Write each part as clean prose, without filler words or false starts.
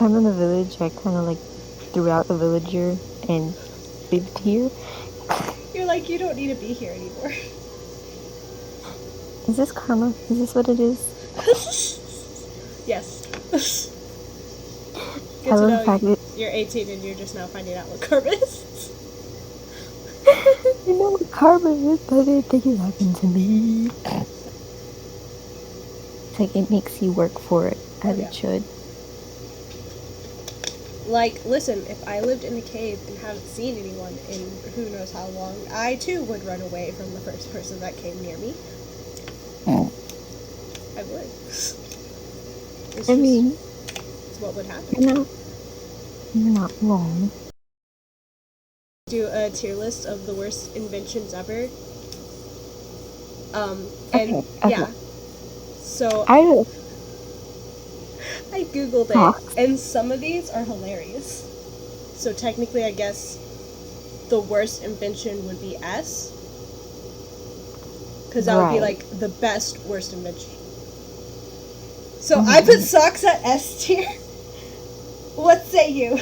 time in the village, I kind of like threw out the villager and lived here. You're like, you don't need to be here anymore. Is this karma? Is this what it is? Yes. I Good to love the know fact that you're 18 and you're just now finding out what karma is. I know what karma is, but I didn't think it happened to me. It's like it makes you work for it, as yeah. it should. Like, listen, if I lived in a cave and haven't seen anyone in who knows how long, I too would run away from the first person that came near me. I would. It's what would happen. You're not wrong. Do a tier list of the worst inventions ever. Okay. Yeah. So I googled it, and some of these are hilarious. So technically, I guess the worst invention would be S, because that would be like the best worst invention. So I put socks at S tier. What say you?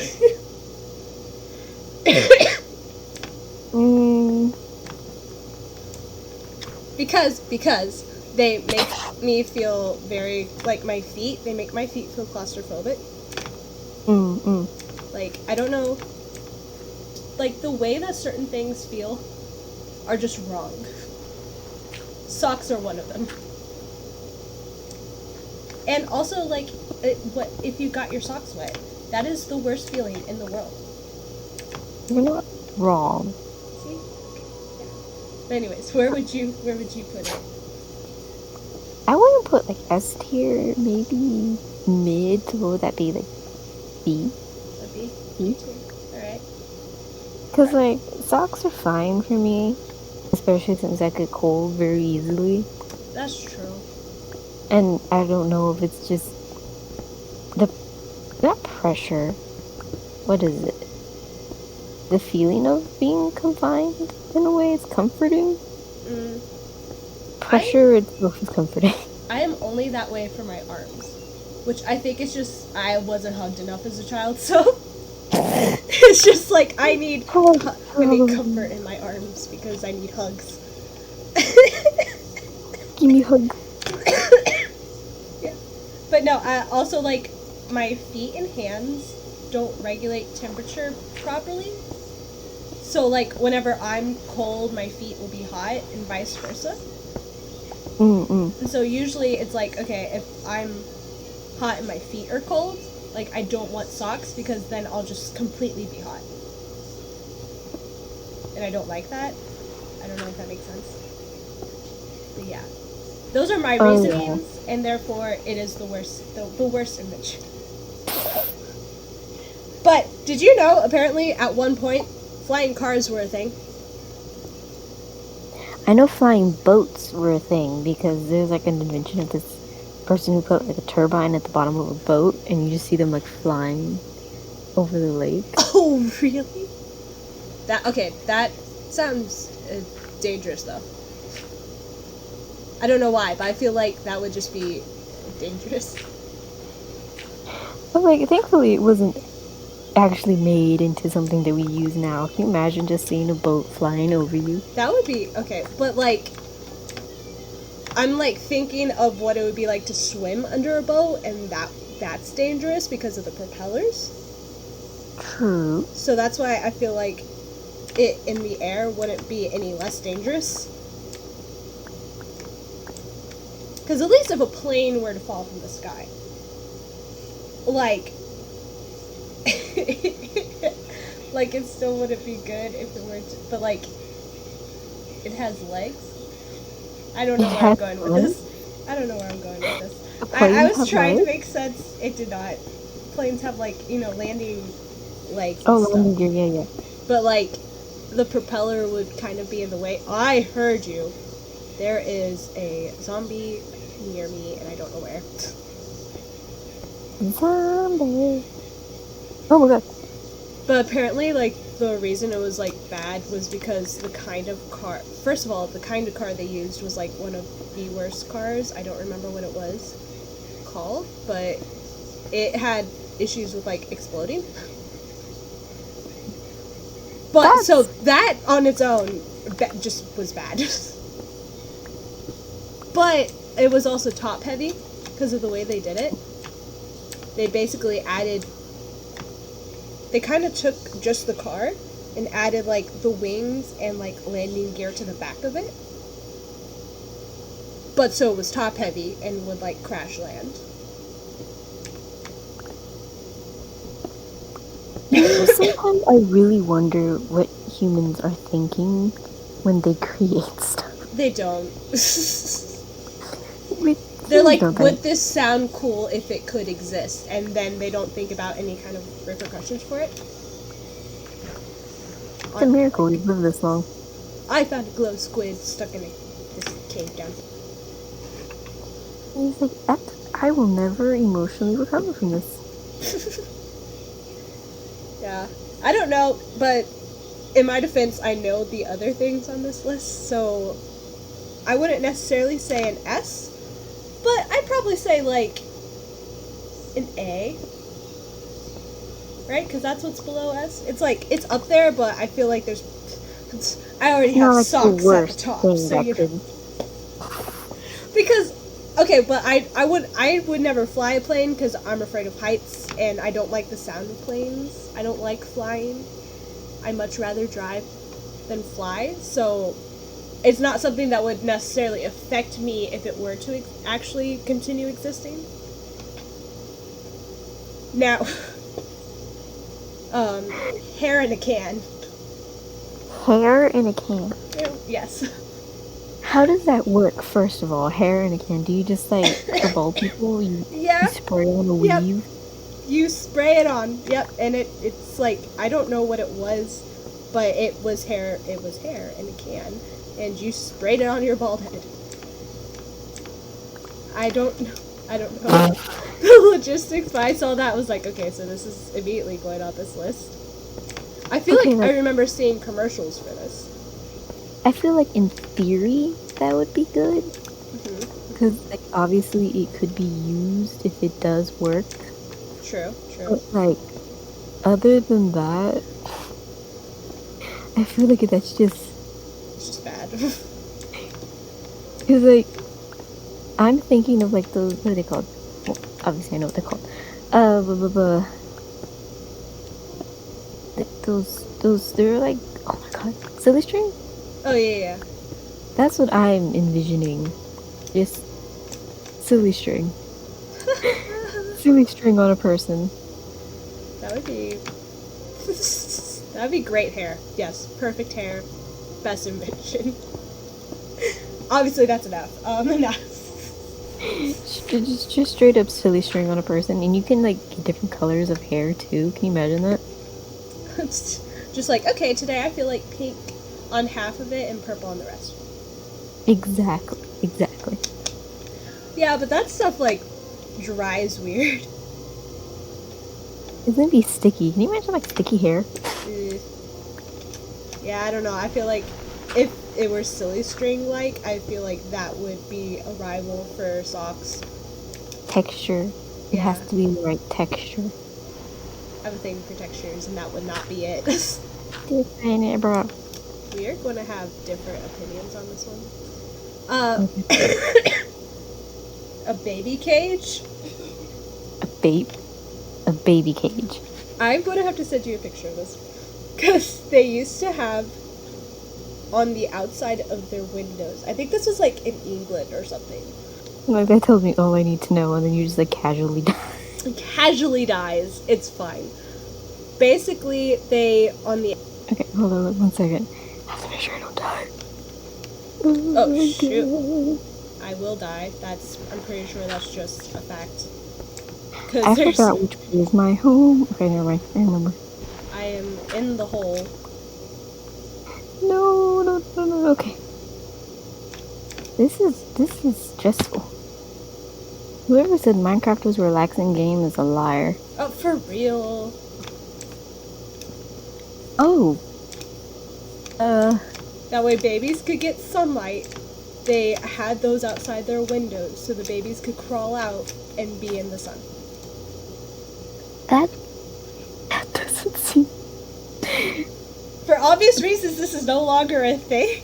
Because they make me feel very, like, my feet, they make my feet feel claustrophobic. Like, I don't know, like, the way that certain things feel are just wrong. Socks are one of them. And also, like, what if you got your socks wet? That is the worst feeling in the world. You're not wrong. See? Yeah. But anyways, where would you put it? I wouldn't put like S tier, maybe mid. So what would that be, like B? A B? B? Alright. Because like socks are fine for me, especially since I get cold very easily. That's true. And I don't know if it's just not pressure. What is it? The feeling of being confined in a way. It's comforting. Pressure itself is comforting. I am only that way for my arms, which I think is just I wasn't hugged enough as a child, so it's just like I need comfort in my arms because I need hugs. Give me a hug. Yeah, but no, I also, like, my feet and hands don't regulate temperature properly. So, like, whenever I'm cold, my feet will be hot, and vice versa. And so usually it's like, okay, if I'm hot and my feet are cold, like, I don't want socks because then I'll just completely be hot. And I don't like that. I don't know if that makes sense. But yeah. Those are my reasonings, and therefore it is the worst invention. But did you know, apparently, at one point, flying cars were a thing? I know flying boats were a thing because there's like an invention of this person who put like a turbine at the bottom of a boat, and you just see them like flying over the lake. Oh, really? That sounds dangerous, though. I don't know why, but I feel like that would just be dangerous. But like, thankfully, it wasn't actually made into something that we use now. Can you imagine just seeing a boat flying over you? That would be okay, but like, I'm like thinking of what it would be like to swim under a boat, and that's dangerous because of the propellers. True. So that's why I feel like it in the air wouldn't be any less dangerous. Because at least if a plane were to fall from the sky, like, like, it still wouldn't be good if it were to, but like, it has legs. I don't know where I'm going with this. I was trying to make sense. It did not. Planes have, like, landing legs and stuff. Landing gear, yeah. But, like, the propeller would kind of be in the way. I heard you. There is a zombie near me, and I don't know where. Zombie. Oh my god. But apparently, like, the reason it was, like, bad was because the kind of car... First of all, the kind of car they used was, like, one of the worst cars. I don't remember what it was called, but it had issues with like exploding. But so that on its own just was bad. But it was also top heavy because of the way they did it. They basically added, they kind of took just the car and added like the wings and like landing gear to the back of it. But so it was top heavy and would like crash land. Sometimes I really wonder what humans are thinking when they create stuff. They don't. They're like, would this sound cool if it could exist? And then they don't think about any kind of repercussions for it. It's a miracle we've lived this long. I found a glow squid stuck in this cave down. He's like, I will never emotionally recover from this. Yeah. I don't know, but in my defense, I know the other things on this list, so I wouldn't necessarily say an S, but I'd probably say, like, an A. Right? Because that's what's below S. It's like, it's up there, but I feel like there's... I already have like socks at the top, so you know. Because, okay, but I would never fly a plane because I'm afraid of heights, and I don't like the sound of planes. I don't like flying. I much rather drive than fly, so it's not something that would necessarily affect me if it were to actually continue existing. Now, hair in a can. Hair in a can? Yes. How does that work, first of all? Hair in a can? Do you just, like, for bald people, you spray on a weave? Yep. You spray it on, yep, and it's like, I don't know what it was, but it was hair in a can, and you sprayed it on your bald head. I don't know the logistics, but I saw that, I was like, okay, so this is immediately going on this list. I feel like I remember seeing commercials for this. I feel like in theory that would be good, because like obviously it could be used if it does work. True. But like, other than that, I feel like that's just... It's just bad. Because like, I'm thinking of like those, what are they called? Well, obviously I know what they're called. Those, they're like, oh my god, silly string? Oh, yeah. That's what I'm envisioning. Just silly string. Silly string on a person. That would be... that would be great hair. Yes, perfect hair. Best invention. Obviously, that's enough. Enough. Just straight up silly string on a person, and you can like get different colors of hair too. Can you imagine that? Just like, okay, today I feel like pink on half of it and purple on the rest. Exactly. Yeah, but that stuff like dries weird. It's gonna be sticky. Can you imagine like sticky hair? Yeah, I don't know. I feel like if it were silly string like, I feel like that would be a rival for socks. Texture. It has to be the right texture. I have a thing for textures, and that would not be it. Define it, bro. We are going to have different opinions on this one. A baby cage? A baby cage. I'm going to have to send you a picture of this. Because they used to have on the outside of their windows. I think this was like in England or something. Like that tells me all I need to know, and then you just like casually die. Casually dies. It's fine. Basically, they on the... Okay, hold on 1 second. I have to make sure I don't die. Oh, shoot. I will die. I'm pretty sure that's just a fact. I forgot which is my home. Okay, never mind. I remember. I am in the hole. No. Okay. This is stressful. Whoever said Minecraft was a relaxing game is a liar. Oh, for real. Oh. That way babies could get sunlight. They had those outside their windows so the babies could crawl out and be in the sun. That doesn't seem. For obvious reasons, this is no longer a thing.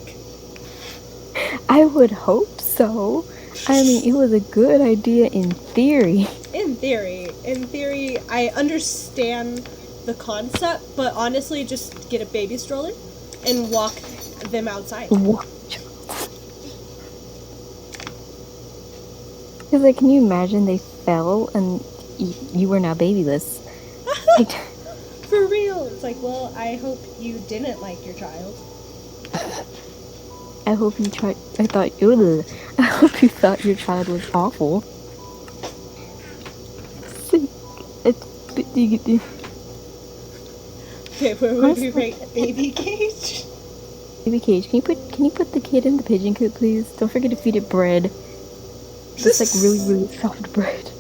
I would hope so. I mean, it was a good idea in theory. In theory, I understand the concept, but honestly, just get a baby stroller and walk them outside. What? Because, like, can you imagine they fell and you were now babyless? Like, For real. It's like, well, I hope you didn't like your child. I hope you thought your child was awful. Okay, where would we rate baby cage? Baby cage, can you put the kid in the pigeon coop, please? Don't forget to feed it bread. Just like really, really soft bread.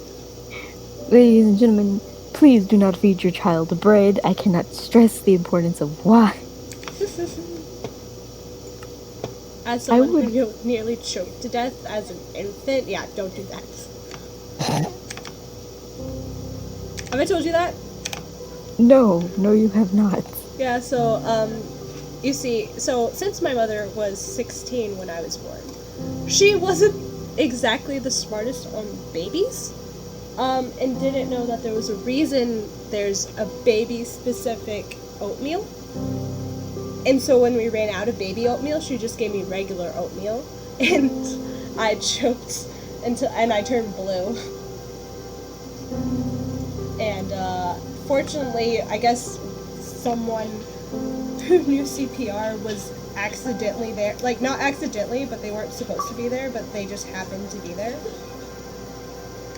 Ladies and gentlemen, please do not feed your child bread. I cannot stress the importance of why. As someone who nearly choked to death as an infant, yeah, don't do that. Have I told you that? No, you have not. Yeah, so, you see, so since my mother was 16 when I was born, she wasn't exactly the smartest on babies, and didn't know that there was a reason there's a baby-specific oatmeal. And so when we ran out of baby oatmeal, she just gave me regular oatmeal, and I choked and I turned blue. And fortunately, I guess someone who knew CPR was accidentally there. Like, not accidentally, but they weren't supposed to be there, but they just happened to be there.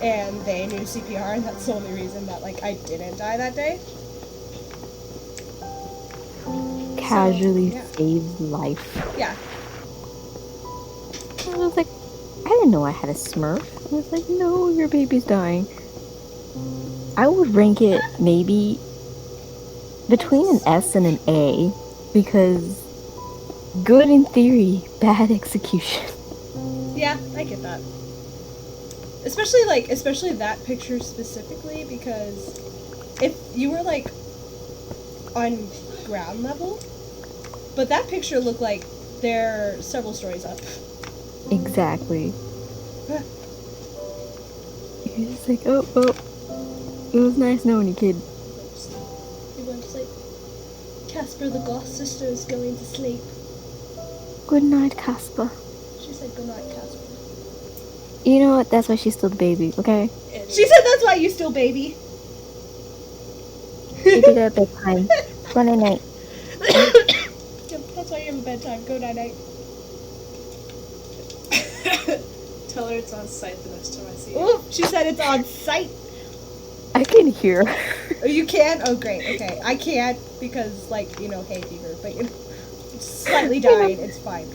And they knew CPR, and that's the only reason that, like, I didn't die that day. Casually saved life. Yeah. I was like, I didn't know I had a Smurf. I was like, no, your baby's dying. I would rank it maybe between an S and an A, because good in theory, bad execution. Yeah, I get that. Especially that picture specifically, because if you were, like, on ground level, but that picture looked like they're several stories up. Exactly. You're just like, oh, well, it was nice knowing you, kid. He went to sleep. Casper the Ghost Sister is going to sleep. Good night, Casper. She said good night, Casper. You know what? That's why she's still the baby, okay? She said that's why you still baby. Baby got bedtime. Good night. That's why you have a bedtime. Go night night. Tell her it's on site the next time I see her. Oh, she said it's on site. I can hear. Oh, you can? Oh, great. Okay. I can't because, like, you know, hay fever. But you're slightly dying. It's fine.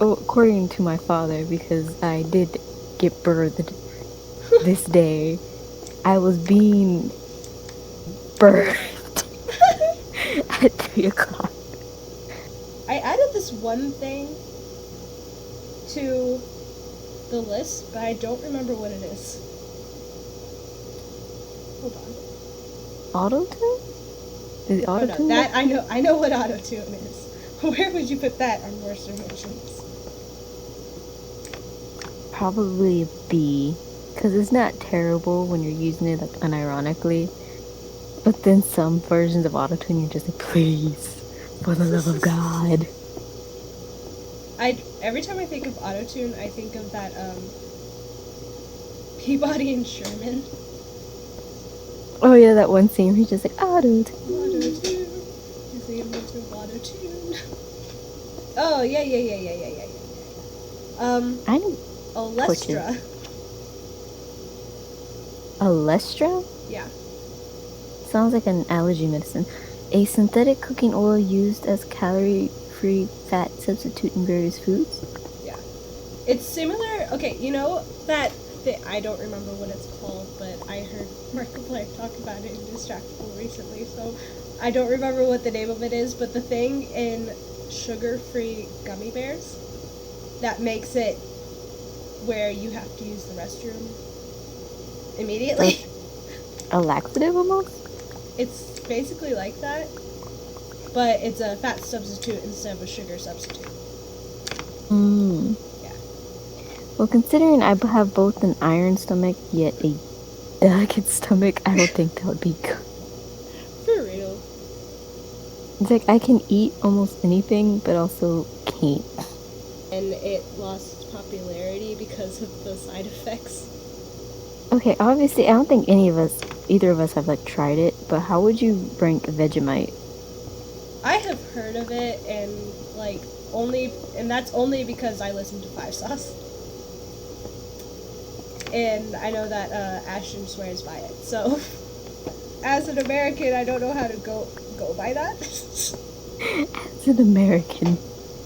Oh, according to my father, because I did get birthed this day, I was being birthed at 3 o'clock. I added this one thing to the list, but I don't remember what it is. Hold on. Auto-tune? Is it auto-tune? Oh, no, that I know what auto-tune is. Where would you put that on worst inventions? Probably a B, because it's not terrible when you're using it, like, unironically, but then some versions of auto-tune you're just like, please, for the love of God. Every time I think of auto-tune, I think of that Peabody and Sherman. Oh yeah, that one scene where he's just like, auto-tune. Auto-tune. He's the inventor of auto-tune. Oh, yeah. I know. Olestra. Olestra? Yeah. Sounds like an allergy medicine. A synthetic cooking oil used as calorie-free fat substitute in various foods? Yeah. It's similar. Okay, you know that thing, I don't remember what it's called, but I heard Markiplier talk about it in Distractable recently, so I don't remember what the name of it is, but the thing in sugar-free gummy bears that makes it where you have to use the restroom immediately. a laxative almost? It's basically like that, but it's a fat substitute instead of a sugar substitute. Mm. Yeah. Well, considering I have both an iron stomach yet a delicate stomach, I don't think that would be good. For real. It's like I can eat almost anything, but also can't. And it lost its popularity because of the side effects. Okay, obviously, I don't think either of us have like tried it, but how would you rank Vegemite? I have heard of it, and like that's only because I listen to Five Sauce, and I know that Ashton swears by it. So, as an American, I don't know how to go by that. As an American.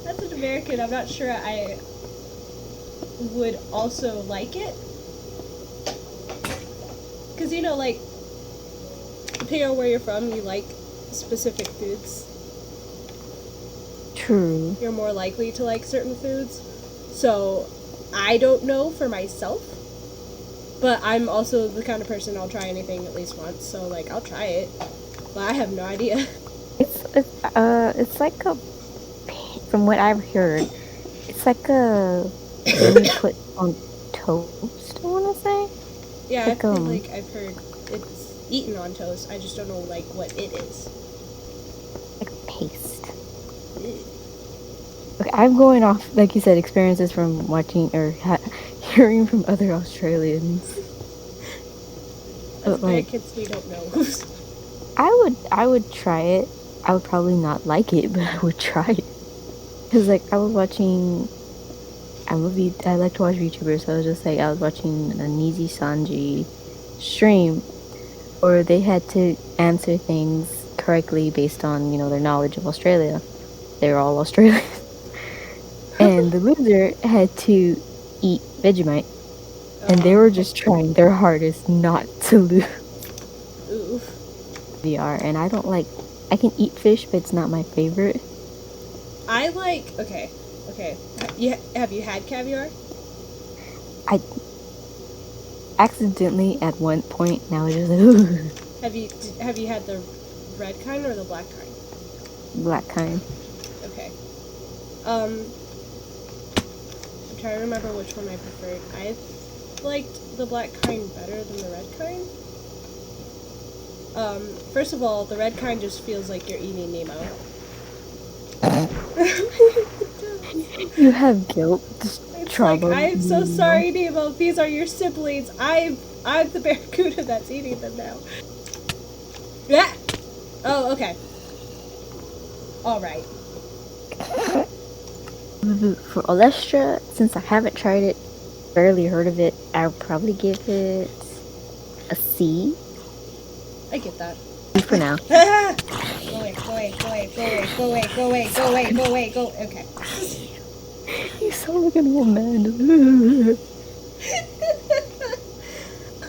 As an American, I'm not sure I would also like it, because like depending on where you're from, you like specific foods. True. You're more likely to like certain foods. So, I don't know for myself, but I'm also the kind of person I'll try anything at least once. So, like, I'll try it, but I have no idea. It's like from what I've heard, it's like a when you put on toast, I want to say. Yeah, Like, I feel like I've heard it's eaten on toast. I just don't know, like, what it is. Like paste. Okay, I'm going off, like you said, experiences from watching or hearing from other Australians. As But, like, Americans, we don't know. I would try it. I would probably not like it, but I would try it. Cause like I was watching, I like to watch YouTubers. So I was just like I was watching a Nizi Sanji stream, where they had to answer things correctly based on their knowledge of Australia. They were all Australian, and the loser had to eat Vegemite, and they were just trying their hardest not to lose. Oof. VR, and I don't like. I can eat fish, but it's not my favorite. I like. Okay. Have you had caviar? I accidentally at one point. Now it's just like, Have you had the red kind or the black kind? black kind. Okay. I'm trying to remember which one I preferred. I liked the black kind better than the red kind. First of all, the red kind just feels like you're eating Nemo. You have guilt, It's trauma. like, I'm so sorry, Nemo. These are your siblings. I'm the barracuda that's eating them now. Yeah. Oh, okay. All right. For Olestra, since I haven't tried it, barely heard of it, I would probably give it a C. I get that. For now. Go away, go away, go away, go away, go away, go away, go away, go away, go. Okay. You sound like an old man.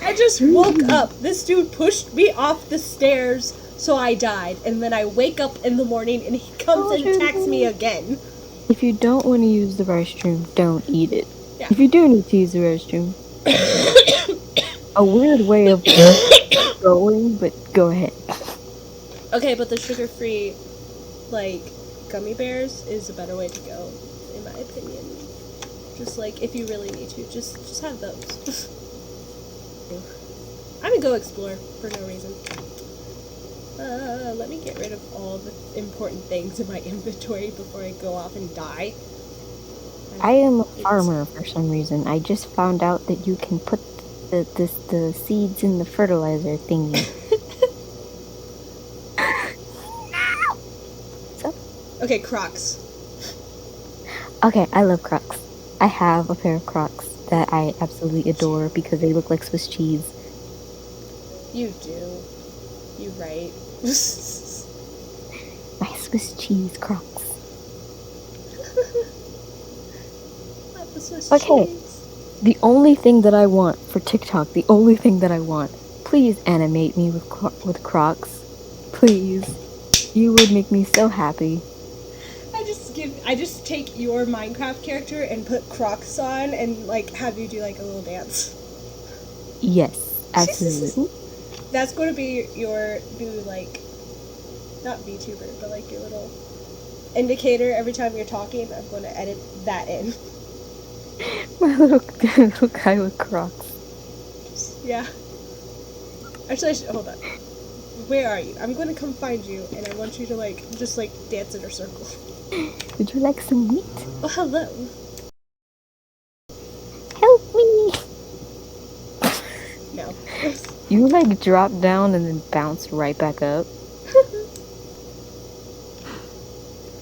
I just woke up. This dude pushed me off the stairs, so I died. And then I wake up in the morning and he comes and attacks me again. If you don't want to use the restroom, don't eat it. Yeah. If you do need to use the restroom, a weird way of going, but go ahead. Okay, but the sugar-free, like, gummy bears is a better way to go, in my opinion. Just, like, if you really need to, just have those. I'm gonna go explore for no reason. Let me get rid of all the important things in my inventory before I go off and die. I am a farmer for some reason. I just found out that you can put the seeds in the fertilizer thingy. Okay, Crocs. Okay, I love Crocs. I have a pair of Crocs that I absolutely adore because they look like Swiss cheese. You do. You right. My Swiss cheese Crocs. Not the Swiss Okay. cheese. The only thing that I want for TikTok, the only thing that I want, please animate me with Crocs. Please. You would make me so happy. I just take your Minecraft character and put Crocs on and like have you do like a little dance. Yes, absolutely. That's going to be your new, like, not VTuber, but like your little indicator every time you're talking. I'm going to edit that in. My little guy with Crocs. Yeah. Actually, I should, hold on. Where are you? I'm going to come find you, and I want you to, like, just, like, dance in a circle. Would you like some wheat? Oh, hello. Help me! No. You like drop down and then bounce right back up.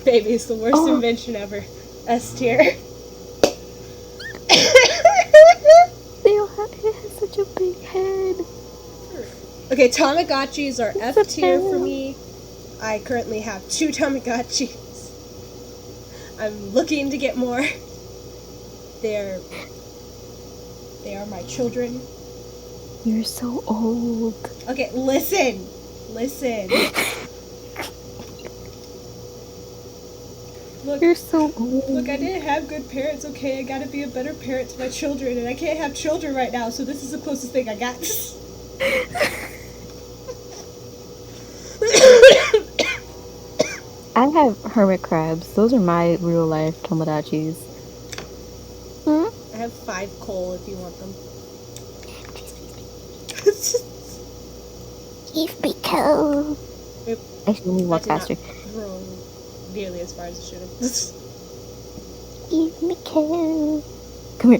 Baby, it's the worst invention ever. S tier. It has such a big head. Okay, Tamagotchis are It's F tier a for me. I currently have 2 Tamagotchis. I'm looking to get more. They are my children. You're so old. Okay, listen. Listen. Look, You're so old. look, I didn't have good parents, okay? I gotta be a better parent to my children, and I can't have children right now, so this is the closest thing I got. I have hermit crabs. Those are my real life Tomodachi's. I have 5 coal if you want them. Give me coal. Oop, Actually, let me walk that did faster. not throw nearly as far as it should have. Give me coal. Come here.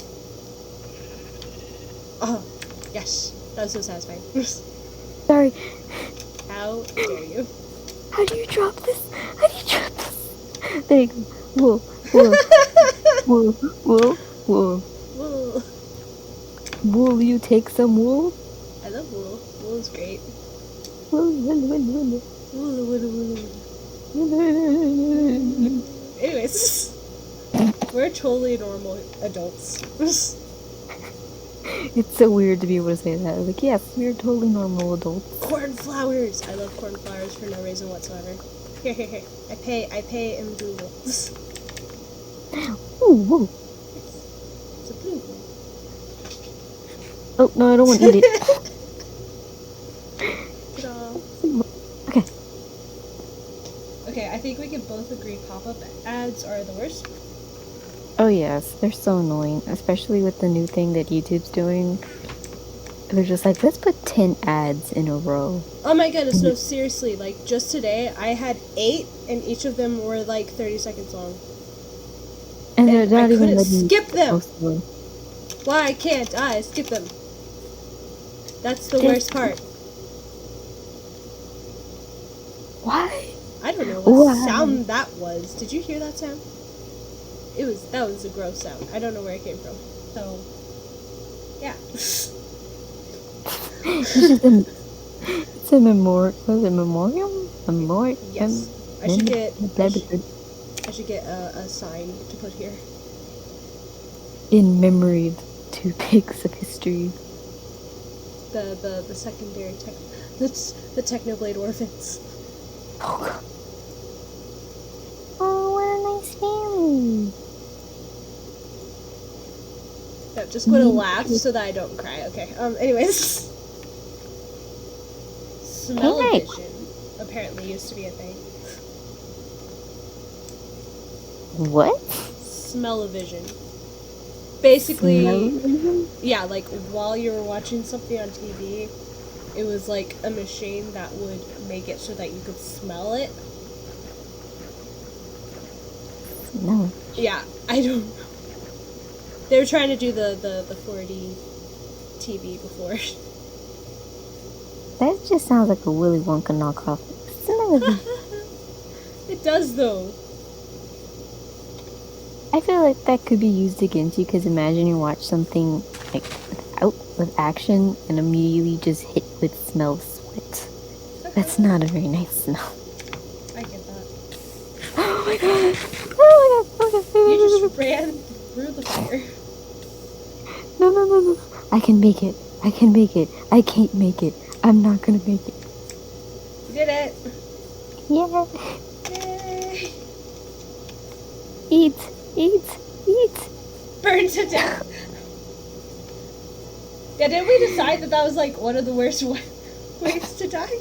Oh, yes. That was so satisfying. Sorry. How dare you? How do you drop this? How do you drop this? There you go. Wool. Wool. Wool. Wool. Wool. Wool. Will you take some wool? I love wool. Wool is great. Wool, wool, wool, wool. Wool, wool, wool. Wool. Anyways, we're totally normal adults. It's so weird to be able to say that. Like, yes, we're totally normal adults. Cornflowers. I love cornflowers for no reason whatsoever. Here, here, here. I pay in Google. Ooh, woo. It's a blue one. Oh, no, I don't want to eat it. Ta-da. Okay. Okay, I think we can both agree pop-up ads are the worst. Oh, yes. They're so annoying. Especially with the new thing that YouTube's doing. They're just like, let's put 10 ads in a row. Oh my goodness, no, seriously. Like, just today, I had 8, and each of them were like 30 seconds long. And they're not I even couldn't letting you skip them! post them. Why can't I skip them? That's the This- worst part. Why? I don't know what Why? sound that was. Did you hear that sound? That was a gross sound. I don't know where it came from. So, yeah. It's a memorial. Was it memorial? Memorial? Yes. I should get a sign to put here. In memory of 2 pigs of history. The secondary tech, the Technoblade orphans. Oh, God. Oh, what a nice family. No, just gonna laugh so that I don't cry. Okay. Anyways. Smell-o-vision apparently used to be a thing. What? Smell-o-vision. Basically, Smell-o-vision? yeah, like while you were watching something on TV, it was like a machine that would make it so that you could smell it. No. Yeah, I don't know. They were trying to do the 4D TV before. That just sounds like a Willy Wonka knockoff. Smell-o-vision. It does though. I feel like that could be used against you because imagine you watch something like with action and immediately just hit with smell of sweat. That's not a very nice smell. I get that. Oh my god! Oh my god! Oh You my just ran through the fire. No, no, no, no. I can make it. I can make it. I can't make it. I'm not gonna make it. You did it. Yeah. Yay. Eat. Eat. Eat. Burned to death. Yeah, didn't we decide that was like one of the worst ways to die.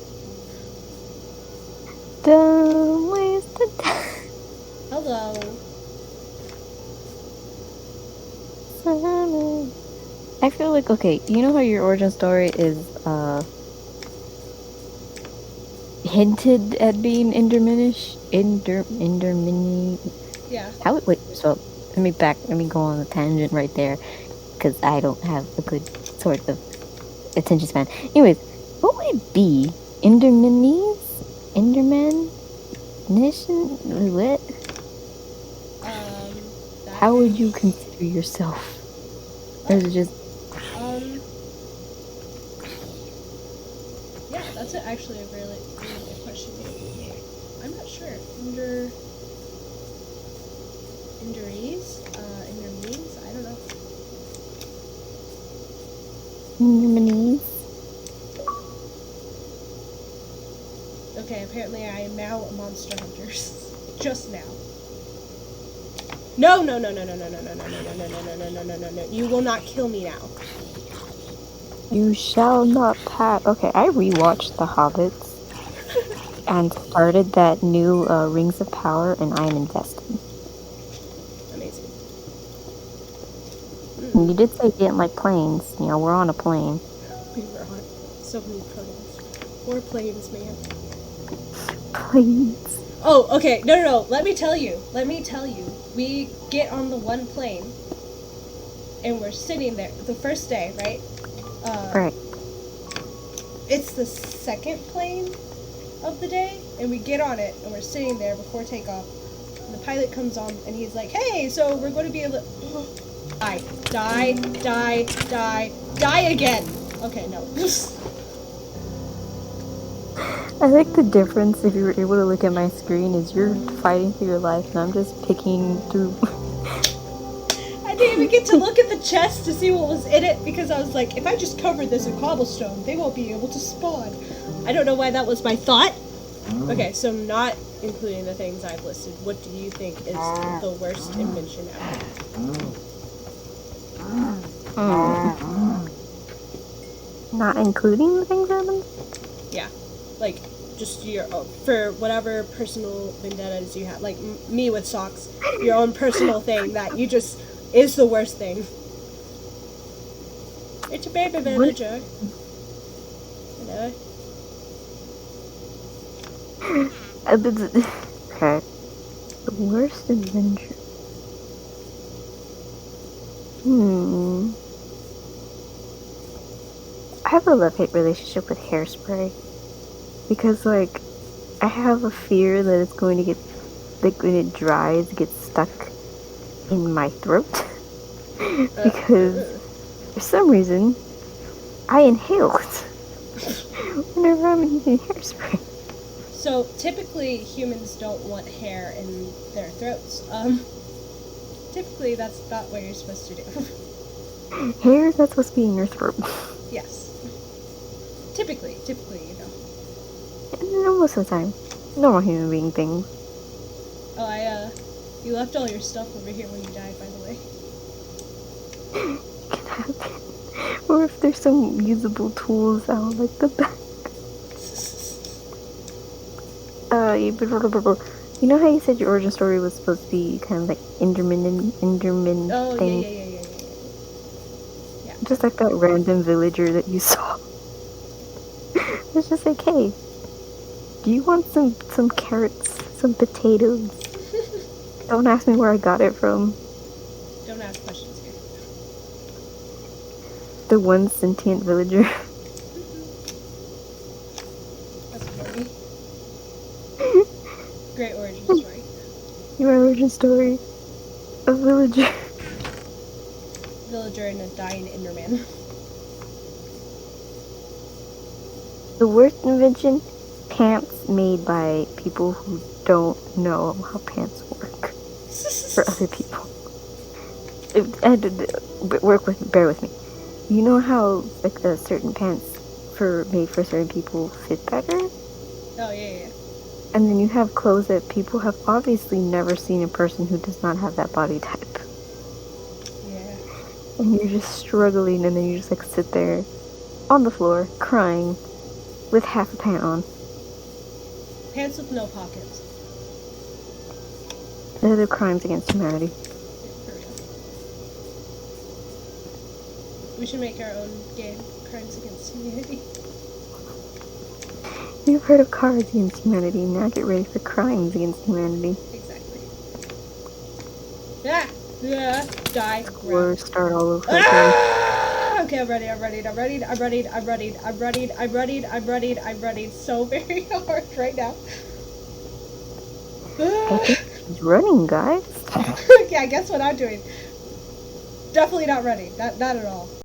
Dumb ways to die. Hello. I feel like, okay, you know how your origin story is hinted at being Endermanish? Endermini. Yeah. Wait, so let me go on a tangent right there, because I don't have a good sort of attention span. Anyways, what would it be? Endermanis? Enderman? Nation? What? How would you consider yourself? Or is it just... Yeah, that's actually a really, really good question. I'm not sure. Enderies? Endermeans? I don't know. Endermanis? Okay, apparently I am now a monster hunter. Just now. No, no, no, no, no, no, no, no, no, no, no, no, no, no, no, no, no, no. You will not kill me now. You shall not pass. Okay, I rewatched The Hobbits and started that new Rings of Power, and I am invested. Amazing. And you did say you didn't like planes. You know, we're on a plane. We were on so many planes. 4 planes, man. Planes. Oh, okay. No, no, no. Let me tell you. We get on the one plane, and we're sitting there the first day, right? Right. It's the second plane of the day, and we get on it, and we're sitting there before takeoff. And the pilot comes on, and he's like, "Hey, so we're going to be able to die again." Okay, no. I think the difference, if you were able to look at my screen, is you're fighting for your life, and I'm just picking through. I didn't even get to look at the chest to see what was in it, because I was like, if I just cover this in cobblestone, they won't be able to spawn. I don't know why that was my thought. Okay, so not including the things I've listed, what do you think is the worst invention ever? Not including the things Evan? Yeah, like just your for whatever personal vendettas you have, like me with socks, your own personal thing that you just is the worst thing. It's a baby villager. Hello. Okay. The worst adventure. I have a love-hate relationship with hairspray. Because, like, I have a fear that it's going to get, like, when it dries, it gets stuck in my throat. Because, for some reason, I inhale it whenever I'm using hairspray. So typically humans don't want hair in their throats. Typically that's not what you're supposed to do. Hair is not supposed to be in your throat. Yes. Typically, you know. No, most of the time. Normal human being things. Oh, you left all your stuff over here when you died, by the way. It can happen. Or if there's some usable tools out, like the back. You know how you said your origin story was supposed to be kind of like Enderman Oh, thing? Yeah. Just like that random villager that you saw. It's just like, hey, do you want some carrots, some potatoes? Don't ask me where I got it from. Don't ask questions here. The one sentient villager. That's funny. Great origin story. Your origin story. A villager. Villager and a dying Enderman. The worst invention? Pants made by people who don't know how pants work. For other people. Bear with me. You know how, like, the certain pants made for certain people fit better? Oh, yeah. And then you have clothes that people have obviously never seen in person who does not have that body type. Yeah. And you're just struggling, and then you just, like, sit there on the floor, crying, with half a pant on. Pants with no pockets. They're the crimes against humanity. For real. We should make our own game, Crimes Against Humanity. You've heard of cards against humanity, now get ready for crimes against humanity. Exactly. Yeah, die. Or start all over again. Ah! Okay, I'm ready. I'm ready so very hard right now. I think she's running, guys. Yeah, guess what I'm doing? Definitely not ready. Not at all.